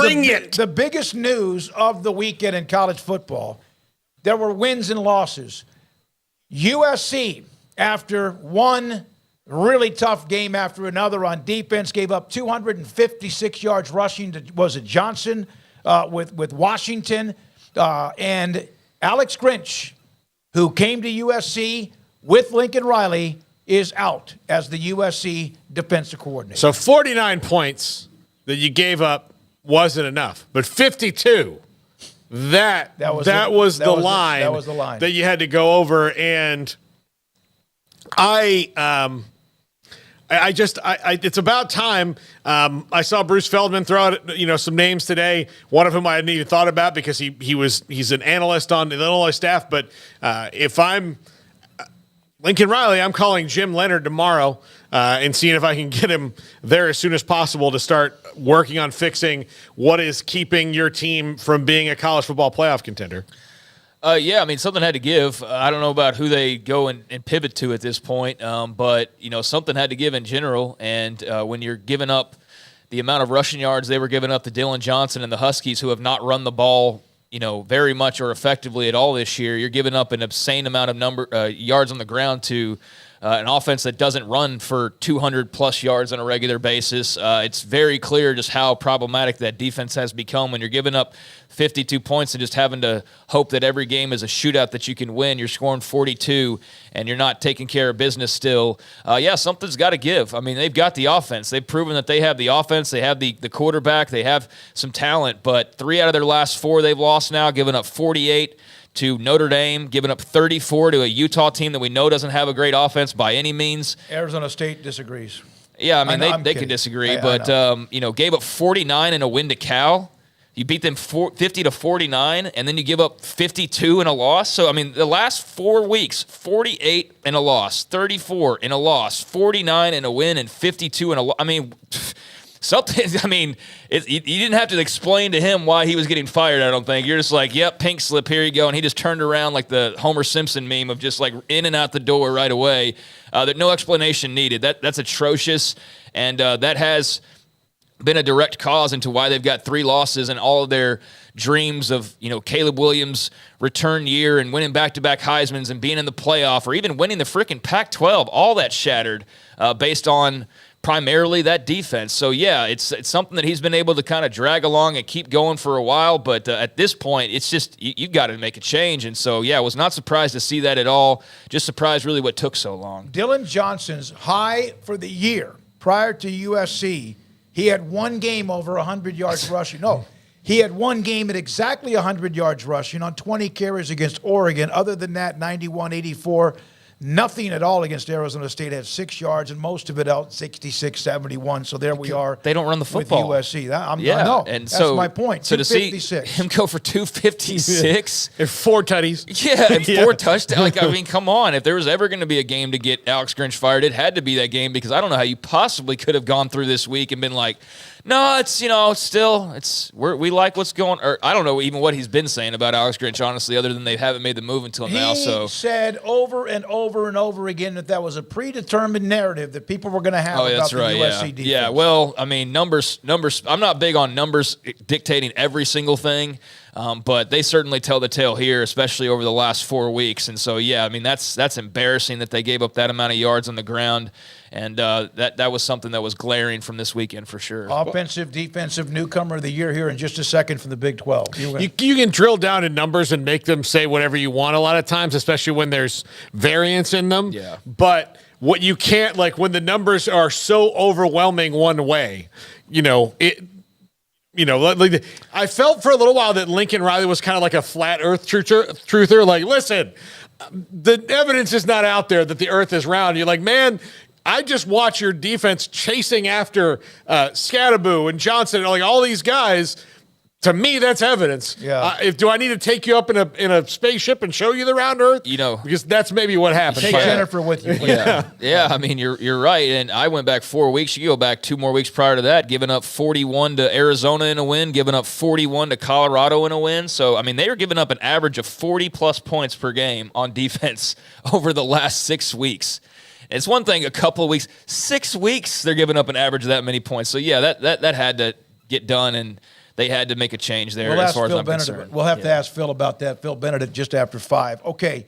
Bring it. The biggest news of the weekend in college football, there were wins and losses. USC, after one really tough game after another on defense, gave up 256 yards rushing to, was it Johnson, with Washington. And Alex Grinch, who came to USC with Lincoln Riley, is out as the USC defensive coordinator. So 49 points that you gave up wasn't enough, but 52. That was the line that you had to go over, and it's about time. I saw Bruce Feldman throw out, some names today. One of whom I hadn't even thought about because he's an analyst on the Illinois staff. But if I'm Lincoln Riley, I'm calling Jim Leonard tomorrow and seeing if I can get him there as soon as possible to start working on fixing what is keeping your team from being a college football playoff contender. Yeah, I mean, something had to give. I don't know about who they go and pivot to at this point, but, something had to give in general. And when you're giving up the amount of rushing yards they were giving up to Dylan Johnson and the Huskies, who have not run the ball, very much or effectively at all this year, you're giving up an obscene amount of yards on the ground to an offense that doesn't run for 200-plus yards on a regular basis. It's very clear just how problematic that defense has become when you're giving up 52 points and just having to hope that every game is a shootout that you can win. You're scoring 42, and you're not taking care of business still. Something's got to give. I mean, they've got the offense. They've proven that they have the offense. They have the quarterback. They have some talent, but 3 out of their last 4 they've lost now, giving up 48 to Notre Dame, giving up 34 to a Utah team that we know doesn't have a great offense by any means. Arizona State disagrees. Yeah, I mean, they could disagree, but gave up 49 in a win to Cal. You beat them 50 to 49, and then you give up 52 in a loss. So, I mean, the last 4 weeks, 48 in a loss, 34 in a loss, 49 in a win, and 52 in a loss. I mean, something. I mean, you didn't have to explain to him why he was getting fired, I don't think. You're just like, yep, pink slip, here you go. And he just turned around like the Homer Simpson meme of just like in and out the door right away. That no explanation needed. That's atrocious, and that has been a direct cause into why they've got 3 losses and all of their dreams of, Caleb Williams' return year and winning back-to-back Heismans and being in the playoff or even winning the freaking Pac-12. All that shattered based on primarily that defense. So, yeah, it's something that he's been able to kind of drag along and keep going for a while. But at this point, it's just you got to make a change. And so, yeah, I was not surprised to see that at all. Just surprised really what took so long. Dylan Johnson's high for the year prior to USC, he had 1 game over 100 yards rushing. No, he had 1 game at exactly 100 yards rushing on 20 carries against Oregon. Other than that, 91-84. Nothing at all against Arizona State. Had 6 yards, and most of it out 66-71. So there we are. They don't run the football. With USC. I know. And that's my point. So to see him go for 256 and 4 tutties. Yeah, and 4 touchdowns. Like, I mean, come on. If there was ever going to be a game to get Alex Grinch fired, it had to be that game, because I don't know how you possibly could have gone through this week and been like, no, it's, we like what's going, or I don't know even what he's been saying about Alex Grinch, honestly, other than they haven't made the move until now. So he said over and over and over again that was a predetermined narrative that people were going to have about the USC defense. Yeah, well, I mean, numbers. I'm not big on numbers dictating every single thing, but they certainly tell the tale here, especially over the last 4 weeks. And so, yeah, I mean, that's embarrassing that they gave up that amount of yards on the ground. And that was something that was glaring from this weekend for sure. Offensive, defensive newcomer of the year here in just a second from the Big 12. You can drill down in numbers and make them say whatever you want a lot of times, especially when there's variance in them. Yeah. But what you can't, like when the numbers are so overwhelming one way, I felt for a little while that Lincoln Riley was kind of like a flat earth truther. Like, listen, the evidence is not out there that the earth is round. You're like, man, I just watch your defense chasing after Scattaboo and Johnson and like all these guys. To me, that's evidence. Yeah. Do I need to take you up in a spaceship and show you the round Earth? Because that's maybe what happened. Take Jennifer with you. Yeah. I mean, you're right. And I went back 4 weeks. You go back 2 more weeks prior to that, giving up 41 to Arizona in a win, giving up 41 to Colorado in a win. So, I mean, they were giving up an average of 40-plus points per game on defense over the last 6 weeks. It's one thing a couple of weeks. 6 weeks, they're giving up an average of that many points. So, yeah, that had to get done, and they had to make a change there We'll as ask far as Phil I'm Benedict. concerned. We'll have to ask Phil about that. Phil Benedict just after 5. Okay.